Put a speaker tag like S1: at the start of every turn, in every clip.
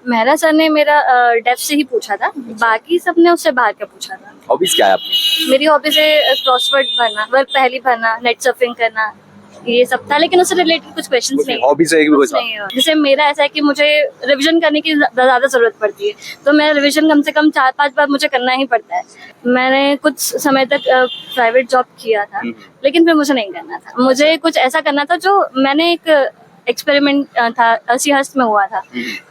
S1: Mehra sir ने मेरा depth से ही पूछा था, बाकी सबने उससे बाहर का पूछा था।
S2: हॉबीज क्या है आपकी?
S1: मेरी हॉबीज है क्रॉसवर्ड भरना, वर्क पहली भरना, नेट सर्फिंग करना, ये सब था, लेकिन उससे रिलेटेड कुछ क्वेश्चंस नहीं।
S2: हॉबीज है
S1: कुछ नहीं है। जैसे मेरा ऐसा है कि मुझे रिवीजन करने की ज्यादा जरूरत पड़ती है, तो मैं रिवीजन कम से कम 4-5 बार मुझे करना ही पड़ता है। मैंने कुछ समय तक प्राइवेट जॉब किया था, लेकिन फिर मुझे नहीं करना था। मुझे कुछ ऐसा करना था जो मैंने एक एक्सपेरिमेंट था, सिंहस्थ में हुआ था,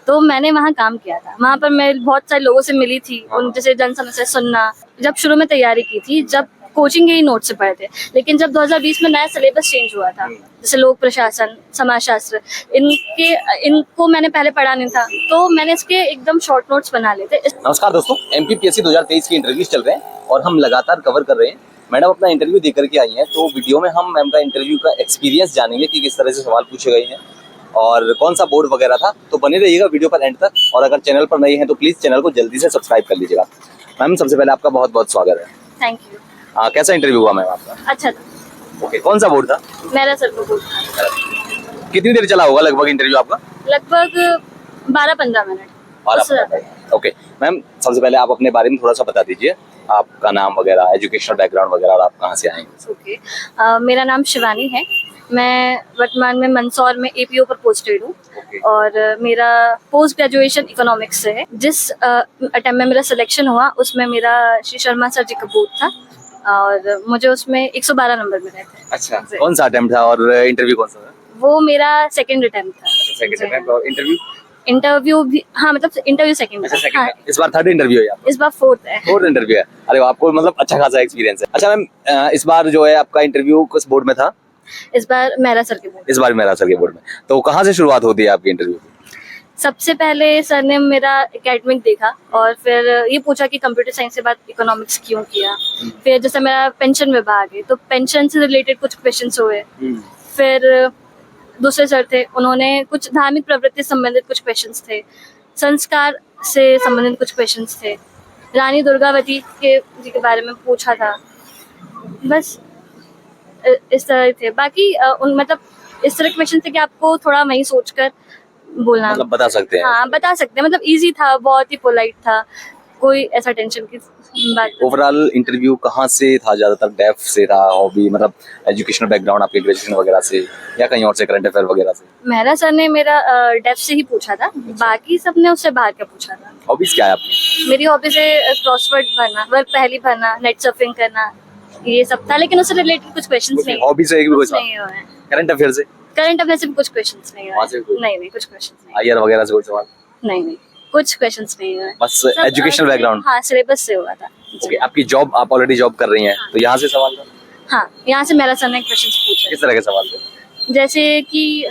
S1: तो मैंने वहाँ काम किया था। वहाँ पर मैं बहुत सारे लोगों से मिली थी, उन जैसे जन समस्या सुनना। जब शुरू में तैयारी की थी, जब कोचिंग के ही नोट से पढ़े थे, लेकिन जब 2020 में नया सिलेबस चेंज हुआ था, जैसे लोक प्रशासन, समाजशास्त्र, इनको मैंने पहले पढ़ा नहीं था, तो मैंने इसके एकदम शॉर्ट नोट्स बना लिए थे।
S2: नमस्कार दोस्तों, MPPSC 2023 के इंटरव्यूज चल रहे हैं और हम लगातार कवर कर रहे हैं। मैडम अपना इंटरव्यू देकर के आई हैं, तो वीडियो में हम मैम का इंटरव्यू का एक्सपीरियंस जानेंगे कि किस तरह से सवाल पूछे गए हैं और कौन सा बोर्ड वगैरह था। तो बने रहिएगा वीडियो पर एंड तक, और अगर चैनल पर नए हैं तो प्लीज चैनल को जल्दी से सब्सक्राइब कर लीजिएगा। मैम सबसे पहले आपका बहुत बहुत स्वागत है।
S1: Thank you.
S2: कैसा इंटरव्यू हुआ मैम आपका?
S1: अच्छा था।
S2: ओके, कौन सा बोर्ड था?
S1: मेरा सर को बोल।
S2: कितनी देर चला होगा लगभग इंटरव्यू आपका?
S1: लगभग 12-15 मिनट।
S2: ओके मैम, सबसे पहले आप अपने बारे में थोड़ा सा बता दीजिए, आपका नाम वगैरह, एजुकेशनल बैकग्राउंड वगैरह, और आप कहाँ से आए हैं?
S1: ओके, मेरा नाम शिवानी है। मैं वर्तमान में मंदसौर में APO पर पोस्टेड हूँ, और मेरा पोस्ट ग्रेजुएशन इकोनॉमिक्स से है। जिस अटेम्प्ट में मेरा सिलेक्शन हुआ, उसमें मेरा श्री शर्मा सर जी का बोर्ड था, और मुझे उसमें 112 नंबर मिले थे।
S2: अच्छा, कौन सा अटेम्प्ट था और इंटरव्यू कौन सा था?
S1: वो मेरा सेकंड अटेम्प्ट था।
S2: Second attempt. और
S1: इंटरव्यू भी, हाँ, मतलब इंटरव्यू सेकंड था। हाँ,
S2: इस बार थर्ड इंटरव्यू है आपका?
S1: इस बार फोर्थ है।
S2: फोर्थ इंटरव्यू है। अरे आपको मतलब अच्छा खासा एक्सपीरियंस है। अच्छा मैम, इस बार जो है आपका इंटरव्यू किस बोर्ड में था?
S1: इस बार मेहरा सर के बोर्ड।
S2: इस बार मेहरा सर के बोर्ड में। तो कहाँ से शुरुआत होती है आपकी इंटरव्यू की?
S1: सबसे पहले सर ने मेरा एकेडमिक देखा, और फिर ये पूछा कि कंप्यूटर साइंस के बाद इकोनॉमिक्स क्यों किया। फिर जैसे मेरा पेंशन विभाग है, तो पेंशन से रिलेटेड कुछ क्वेश्चंस हुए। फिर दूसरे सर थे, उन्होंने कुछ धार्मिक प्रवृत्ति संबंधित कुछ क्वेश्चंस थे, संस्कार से संबंधित कुछ क्वेश्चंस थे, रानी दुर्गावती जी के बारे में पूछा था। बस इस तरह थे। बाकी मतलब इस तरह क्वेश्चन थे कि आपको थोड़ा वही सोचकर बोलना,
S2: मतलब बता सकते हैं।
S1: हाँ, बता सकते हैं। मतलब इजी था, बहुत ही पोलाइट था, कोई ऐसा टेंशन की बात नहीं।
S2: ओवरऑल इंटरव्यू कहाँ से था? ज्यादातर डेफ से था, हॉबी मतलब एजुकेशनल बैकग्राउंड आपके ग्रेजुएशन वगैरह से, या कहीं और से, करंट अफेयर वगैरह से?
S1: मेहरा सर ने मेरा डेप्थ से ही पूछा था, बाकी सबने उससे बाहर का पूछा था।
S2: हॉबीज क्या है आपकी?
S1: मेरी हॉबीज है क्रॉसवर्ड भरना, वर्क पहली भरना, नेट सर्फिंग करना, ये सब था, लेकिन उससे रिलेटेड कुछ क्वेश्चंस नहीं।
S2: हॉबीज से एक भी कुछ
S1: नहीं है।
S2: करंट अफेयर से?
S1: करंट अफेयर से भी कुछ क्वेश्चंस नहीं
S2: वहाँ से
S1: है।
S2: भी?
S1: नहीं, कुछ क्वेश्चंस नहीं।
S2: आईआर वगैरह से कोई सवाल?
S1: नहीं, कुछ क्वेश्चंस नहीं है।
S2: बस एजुकेशनल बैकग्राउंड?
S1: हाँ, सिलेबस से हुआ था।
S2: ओके, आपकी जॉब, आप ऑलरेडी जॉब कर रही हैं, तो यहाँ से सवाल था?
S1: हाँ, यहाँ से मेरा सर ने क्वेश्चंस पूछे।
S2: किस तरह के सवाल थे?
S1: जैसे कि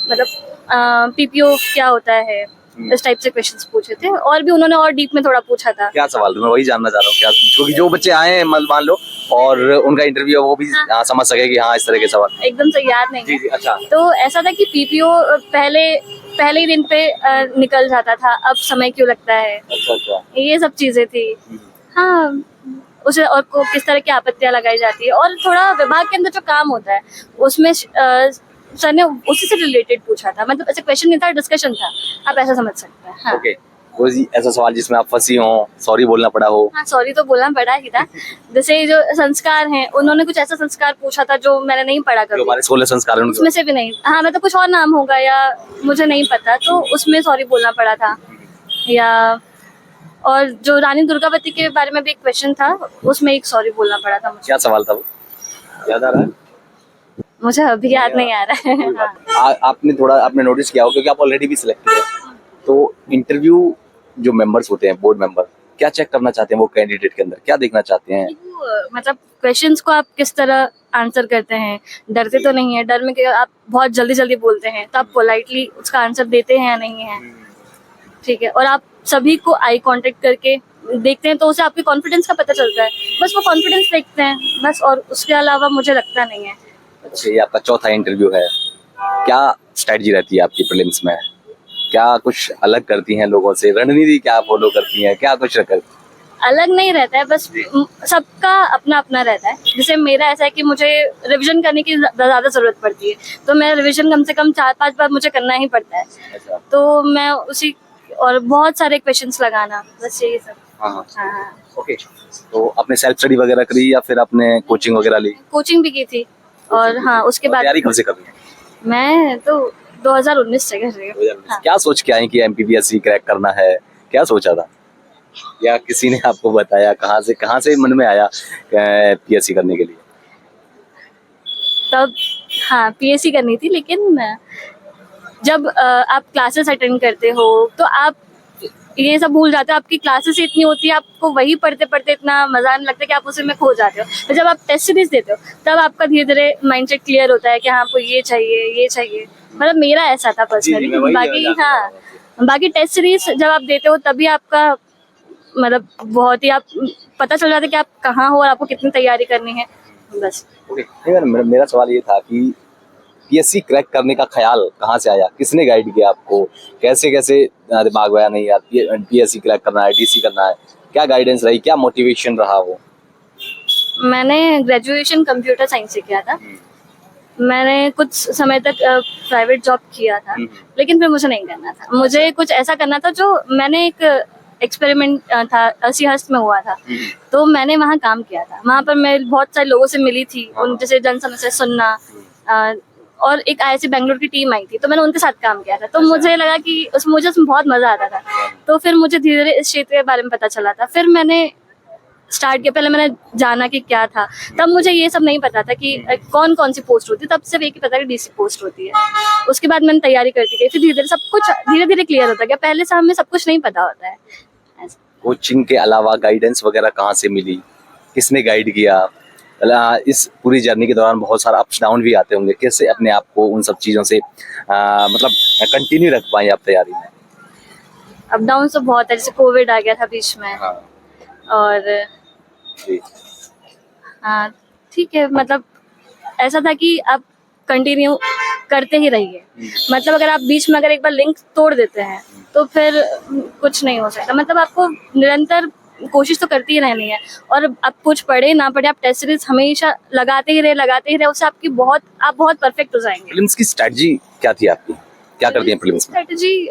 S1: मतलब PPO क्या होता है, इस टाइप से क्वेश्चंस पूछे थे, और भी उन्होंने और डीप में थोड़ा पूछा था।
S2: क्या सवाल था? मैं वही जानना चाह रहा हूँ। क्या, क्योंकि जो बच्चे आए हैं मान लो, और उनका इंटरव्यू है, वो भी समझ सके कि हाँ इस तरह के सवाल।
S1: एकदम से याद नहीं है।
S2: जी, अच्छा।
S1: तो ऐसा था कि PPO पहले ही दिन पे निकल जाता था, अब समय क्यों लगता है,
S2: अच्छा।
S1: ये सब चीजें थी। हाँ, उसे और को किस तरह की आपत्तियां लगाई जाती है, और थोड़ा विभाग के अंदर जो काम होता है उसमें सर ने उसी से रिलेटेड पूछा था। मतलब ऐसा क्वेश्चन नहीं था, डिस्कशन था, आप ऐसा समझ सकते हैं। हाँ।
S2: ओके, कोई ऐसा सवाल जिसमें आप फंसी हो, सॉरी बोलना पड़ा हो?
S1: हाँ, सॉरी तो बोलना पड़ा ही था। जैसे जो संस्कार हैं, उन्होंने कुछ ऐसा संस्कार पूछा था जो मैंने नहीं पढ़ा कभी।
S2: हमारे 16 संस्कार हैं
S1: उसमें से भी नहीं। हाँ, मतलब कुछ और नाम होगा या मुझे नहीं पता, तो उसमें सॉरी बोलना पड़ा था। या और जो रानी दुर्गावती के बारे में भी एक क्वेश्चन था, उसमें एक सॉरी बोलना पड़ा था मुझे।
S2: क्या सवाल था वो, याद आ रहा है?
S1: मुझे अभी याद नहीं आ रहा है। हाँ।
S2: आपने नोटिस किया हो, क्योंकि आप ऑलरेडी भी सिलेक्टेड है, तो इंटरव्यू जो मेंबर्स होते हैं, बोर्ड मेंबर, क्या चेक करना चाहते हैं वो कैंडिडेट के अंदर, क्या देखना चाहते हैं?
S1: मतलब क्वेश्चंस को आप किस तरह आंसर करते हैं, डरते तो नहीं है? डर में कि आप बहुत जल्दी बोलते हैं, तो आप पोलाइटली उसका आंसर देते हैं या नहीं है, ठीक है? और आप सभी को आई कांटेक्ट करके देखते हैं, तो उसे आपके कॉन्फिडेंस का पता चलता है। बस वो कॉन्फिडेंस देखते हैं बस, और उसके अलावा मुझे लगता नहीं है।
S2: अच्छा, ये आपका चौथा इंटरव्यू है। क्या स्ट्रेटजी रहती है आपकी प्रीलिम्स में? क्या कुछ अलग करती हैं लोगों से? रणनीति क्या फॉलो करती हैं? क्या कुछ
S1: अलग नहीं रहता है, बस सबका अपना अपना रहता है। जैसे मेरा ऐसा है कि मुझे रिवीजन करने की ज्यादा जरूरत पड़ती है, तो मैं रिवीजन कम से कम 4-5 बार मुझे करना ही पड़ता है।
S2: अच्छा।
S1: तो मैं उसी और बहुत सारे क्वेश्चंस लगाना, बस यही सब।
S2: हाँ हाँ
S1: हाँ,
S2: ओके। तो आपने सेल्फ स्टडी वगैरह करी या फिर आपने कोचिंग वगैरह ली?
S1: कोचिंग भी की थी और हाँ उसके
S2: और
S1: बाद
S2: तैयारी कब से कर रही हैं?
S1: मैं तो 2019 से कर रही हूँ।
S2: 2019
S1: हाँ।
S2: क्या सोच के आई कि एमपीपीएससी क्रैक करना है, क्या सोचा था या किसी ने आपको बताया, कहाँ से मन में आया पीएससी करने के लिए?
S1: तब हाँ पीएससी करनी थी, लेकिन जब आप क्लासेस अटेंड करते हो तो आप ये सब भूल जाते हो, आपकी क्लासेस इतनी होती है, आपको वही पढ़ते पढ़ते इतना मजा आने लगता है कि आप उसी में खो जाते हो। तो जब आप टेस्ट सीरीज देते हो तब आपका धीरे धीरे माइंडसेट क्लियर होता है कि हाँ आपको ये चाहिए ये चाहिए। मतलब मेरा ऐसा था पर्सनली।
S2: मैं वही
S1: बाकी
S2: जानना
S1: हाँ बाकी टेस्ट सीरीज जब आप देते हो तभी आपका मतलब बहुत ही आप पता चल जाता है कि आप कहाँ हो और आपको कितनी तैयारी करनी है, बस।
S2: ओके मेरा सवाल ये था कि पीएससी क्रैक करने का ख्याल कहाँ से आया, किसने गाइड किया आपको, कैसे कैसे दिमाग में आया नहीं यार पीएससी क्रैक करना है, डीसी करना है, क्या गाइडेंस रही, क्या मोटिवेशन रहा वो?
S1: मैंने ग्रेजुएशन कंप्यूटर साइंस से किया था। मैंने कुछ समय तक प्राइवेट जॉब किया था, लेकिन फिर मुझे नहीं करना था। मुझे कुछ ऐसा करना था जो मैंने एक एक्सपेरिमेंट था अस्सी हस्त में हुआ था, तो मैंने वहाँ काम किया था। वहाँ पर मैं बहुत सारे लोगों से मिली थी, उन जैसे जन समस्या सुनना, और एक IISc बेंगलुरु की टीम आई थी, तो मैंने उनके साथ काम किया था। तो मुझे लगा कि मुझे उसमें बहुत मजा आता था। तो फिर मुझे धीरे धीरे इस क्षेत्र के बारे में पता चला था। फिर मैंने स्टार्ट किया, पहले मैंने जाना कि क्या था, तब मुझे ये सब नहीं पता था कि कौन कौन सी पोस्ट होती है, तब सिर्फ एक ही पता कि डीसी पोस्ट होती है। उसके बाद मैंने तैयारी करती गई, फिर धीरे धीरे सब कुछ धीरे धीरे क्लियर होता गया। पहले से हमें सब कुछ नहीं पता होता है।
S2: कोचिंग के अलावा गाइडेंस वगैरह कहाँ से मिली, किसने गाइड किया? इस पूरी जर्नी के दौरान बहुत सारा अप्स डाउन भी आते होंगे, कैसे अपने आप को उन सब चीज़ों से मतलब कंटिन्यू रख पाए आप तैयारी में?
S1: अप डाउन तो बहुत है, जैसे कोविड आ गया था बीच में।
S2: हाँ
S1: और
S2: जी।
S1: हाँ ठीक है, मतलब ऐसा था कि आप कंटिन्यू करते ही रहिए। मतलब अगर आप बीच में अगर एक बार लिंक तोड़ देते हैं तो फिर कुछ नहीं हो सकता। मतलब आपको निरंतर कोशिश तो करती ही रहनी है, और आप कुछ पढ़े ना पढ़े, आप टेस्ट सीरीज हमेशा लगाते ही रहे, उससे आप बहुत परफेक्ट हो जाएंगे।
S2: प्रीलिम्स की स्ट्रेटजी क्या थी आपकी, क्या करती हैं प्रीलिम्स में?
S1: स्ट्रेटजी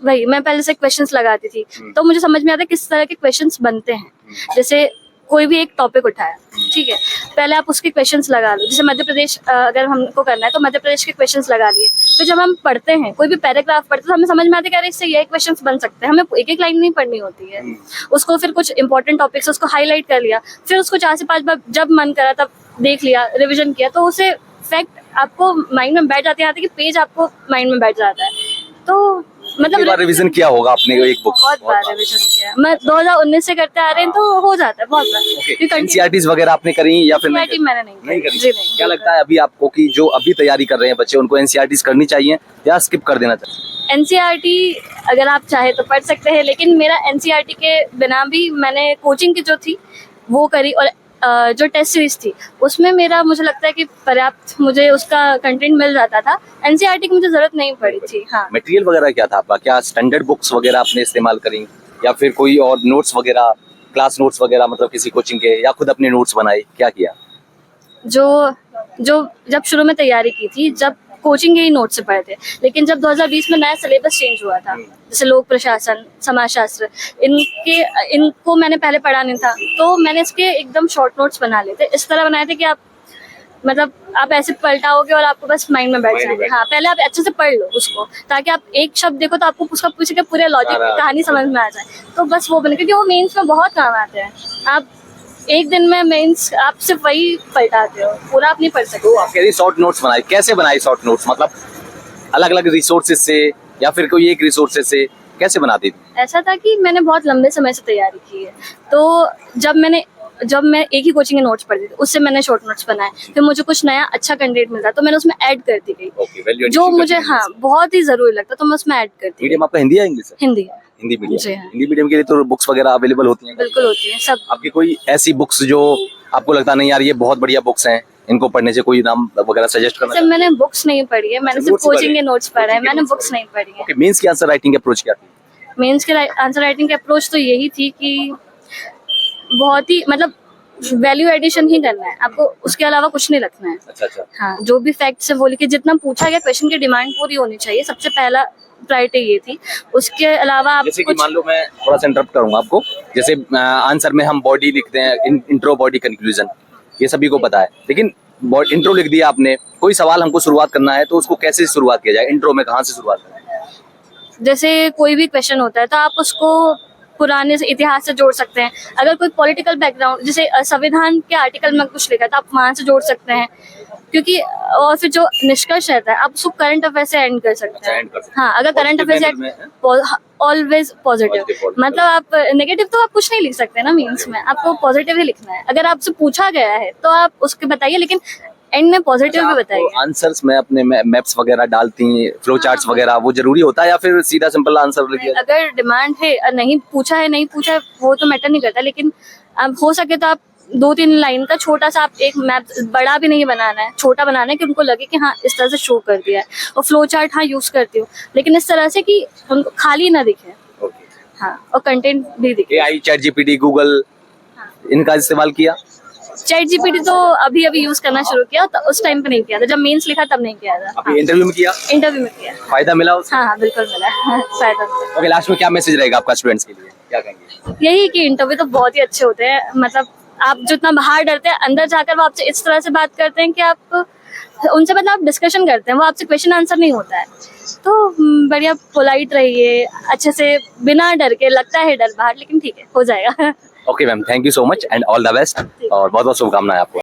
S1: वही, मैं पहले से क्वेश्चंस लगाती थी, तो मुझे समझ में आता है किस तरह के क्वेश्चंस बनते हैं। जैसे कोई भी एक टॉपिक उठाया, ठीक है, पहले आप उसके क्वेश्चंस लगा लो। जैसे मध्य प्रदेश अगर हमको करना है तो मध्य प्रदेश के क्वेश्चंस लगा लिए। फिर जब हम पढ़ते हैं, कोई भी पैराग्राफ पढ़ते हैं, तो हमें समझ में आता है कि अरे इससे ये क्वेश्चंस बन सकते हैं। हमें एक एक लाइन नहीं पढ़नी होती है उसको, फिर कुछ इंपॉर्टेंट टॉपिक्स उसको हाईलाइट कर लिया, फिर उसको 4 से 5 बार जब मन करा तब देख लिया, रिविजन किया, तो उसे फैक्ट आपको माइंड में बैठ जाते हैं कि पेज आपको माइंड में बैठ जाता है। तो मतलब
S2: रिवीजन किया होगा आपने एक बुक?
S1: बहुत बार रिवीजन किया। मैं 2019 से करते आ रहे हैं, तो हो जाता है बहुत बार।
S2: एनसीईआरटीज वगैरह आपने करी या फिर
S1: मैंने नहीं
S2: करी?
S1: जी नहीं।
S2: क्या लगता है अभी आपको कि जो अभी तैयारी कर रहे हैं बच्चे, उनको एनसीईआरटीज करनी चाहिए या स्किप कर देना चाहिए?
S1: एनसीईआरटी अगर आप चाहे तो पढ़ सकते हैं, लेकिन मेरा एनसीईआरटी के बिना भी मैंने कोचिंग की जो थी वो करी, और जो टेस्ट सीरीज थी उसमें मेरा मुझे लगता है कि पर्याप्त मुझे उसका कंटेंट मिल जाता था। एनसीईआरटी की मुझे जरूरत नहीं पड़ी थी। हाँ,
S2: मटेरियल वगैरह क्या था आपका? क्या स्टैंडर्ड बुक्स वगैरह आपने इस्तेमाल करी या फिर कोई और नोट्स वगैरह, क्लास नोट्स वगैरह, मतलब किसी कोचिंग के, या खुद अपने नोट्स बनाए, क्या किया?
S1: जो जब शुरू में तैयारी की थी, जब कोचिंग के ही नोट से पढ़े थे, लेकिन जब 2020 में नया सिलेबस चेंज हुआ था, जैसे लोक प्रशासन, समाजशास्त्र, इनको मैंने पहले पढ़ा नहीं था, तो मैंने इसके एकदम शॉर्ट नोट्स बना लिए थे। इस तरह बनाए थे कि आप मतलब आप ऐसे पलटाओगे और आपको बस माइंड में बैठ जाएंगे। हाँ, पहले आप अच्छे से पढ़ लो उसको, ताकि आप एक शब्द देखो तो आपको उसका पीछे के पूरे लॉजिक कहानी समझ में आ जाए। तो बस वो बने, क्योंकि वो मेंस में बहुत काम आते हैं। आप एक दिन में मेंस आप सिर्फ वही पलटाते हो, पूरा आप नहीं पढ़ सकते।
S2: तो आप कह रही शॉर्ट नोट्स बनाए, कैसे बनाए शॉर्ट नोट्स? मतलब अलग अलग रिसोर्सेज से या फिर कोई एक रिसोर्सेज से कैसे बनाती थी?
S1: ऐसा था कि मैंने बहुत लंबे समय से तैयारी की है, तो जब मैं एक ही कोचिंग के नोट्स पढ़ती थी, उससे मैंने शॉर्ट नोट्स बनाए। फिर मुझे कुछ नया अच्छा कंटेंट मिलता तो मैंने उसमें ऐड करती गई, जो मुझे हाँ बहुत ही जरूरी लगता, तो मैं उसमें ऐड करती गई।
S2: मीडियम आपका हिंदी या इंग्लिश है?
S1: हिंदी है।
S2: हिंदी मीडियम।
S1: जी हाँ।
S2: हिंदी मीडियम के लिए तो बुक्स वगैरह अवेलेबल होती हैं?
S1: बिल्कुल होती है सब।
S2: आपकी कोई ऐसी बुक्स जो आपको लगता नहीं यार ये बहुत बढ़िया बुक्स हैं, इनको पढ़ने से कोई नाम वगैरह सजेस्ट करना?
S1: सिर्फ मैंने बुक्स नहीं पढ़ी है, मैंने सिर्फ कोचिंग के नोट्स पढ़े हैं, मैंने बुक्स नहीं पढ़ी है।
S2: ओके, मेंस की आंसर राइटिंग अप्रोच क्या थी?
S1: मेंस के आंसर राइटिंग की अप्रोच तो यही थी कि बहुत ही मतलब वैल्यू एडिशन ही करना है आपको, उसके अलावा कुछ नहीं रखना है।
S2: अच्छा।
S1: हाँ, जो भी फैक्ट्स है वो लिखे, जितना पूछा गया क्वेश्चन की डिमांड पूरी होनी चाहिए, सबसे पहला प्रायोरिटी ये थी। उसके अलावा आप
S2: जैसे कि
S1: कुछ
S2: मान लो मैं थोड़ा सा इंटरप्ट करूंगा आपको, जैसे आंसर में हम बॉडी लिखते हैं, इंट्रो बॉडी कंक्लूजन, ये सभी को पता है, लेकिन इंट्रो लिख दिया आपने, कोई सवाल हमको शुरुआत करना है तो उसको कैसे शुरुआत किया जाए, इंट्रो में कहाँ से शुरुआत करें?
S1: जैसे कोई भी क्वेश्चन होता है तो आप उसको पुराने से इतिहास से जोड़ सकते हैं। अगर कोई पॉलिटिकल बैकग्राउंड, जैसे संविधान के आर्टिकल में कुछ लिखा है तो आप वहां से जोड़ सकते हैं, क्योंकि और फिर जो निष्कर्ष रहता है आप उसको करंट अफेयर से एंड कर सकते
S2: अच्छा,
S1: हैं।
S2: end कर सकते
S1: हाँ, अगर करंट
S2: Positive
S1: अफेयर
S2: manner में,
S1: से ऑलवेज पॉजिटिव,
S2: Positive,
S1: मतलब आप नेगेटिव तो आप कुछ नहीं लिख सकते ना मीन्स में, आपको पॉजिटिव ही लिखना है। अगर आपसे पूछा गया है तो आप उसके बताइए, लेकिन एंड में पॉजिटिव भी बताइए।
S2: आंसर्स में अपने मैप्स वगैरह डालती हैं, फ्लो चार्ट्स वगैरह, वो जरूरी होता है या फिर सीधा सिंपल आंसर लिख दिया?
S1: अगर डिमांड है और नहीं पूछा है वो तो मैटर नहीं करता, लेकिन अब हो सके तो आप 2-3 लाइन का छोटा सा, आप एक मैप, बड़ा भी नहीं बनाना है, छोटा बनाना है कि उनको लगे कि हाँ इस तरह से शो कर दिया है। और फ्लो चार्ट हाँ यूज करती हूँ, लेकिन इस तरह से कि उनको खाली ना दिखे।
S2: ओके,
S1: हाँ, और कंटेंट भी दिखे।
S2: एआई, चैट जीपीटी, गूगल, इनका इस्तेमाल किया?
S1: चैट जीपीटी तो अभी यूज करना शुरू किया, तो उस टाइम पे नहीं किया था, जब मेंस लिखा तब नहीं किया था।
S2: अभी इंटरव्यू में किया?
S1: इंटरव्यू में किया।
S2: फायदा मिला उससे?
S1: हाँ, बिल्कुल मिला फायदा मिला।
S2: ओके, लास्ट में क्या मैसेज रहेगा आपका स्टूडेंट्स के लिए, क्या कहेंगे?
S1: यही कि इंटरव्यू तो बहुत ही अच्छे होते हैं, मतलब आप जितना बाहर डरते हैं, अंदर जाकर वो आपसे इस तरह से बात करते हैं कि आप उनसे, मतलब आप डिस्कशन करते हैं, वो आपसे क्वेश्चन आंसर नहीं होता है। तो बढ़िया पोलाइट रहिए, अच्छे से, बिना डर के। लगता है डर बाहर, लेकिन ठीक है, हो जाएगा।
S2: Okay ma'am, thank you so much and all the best, और बहुत बहुत शुभकामनाएं आपको।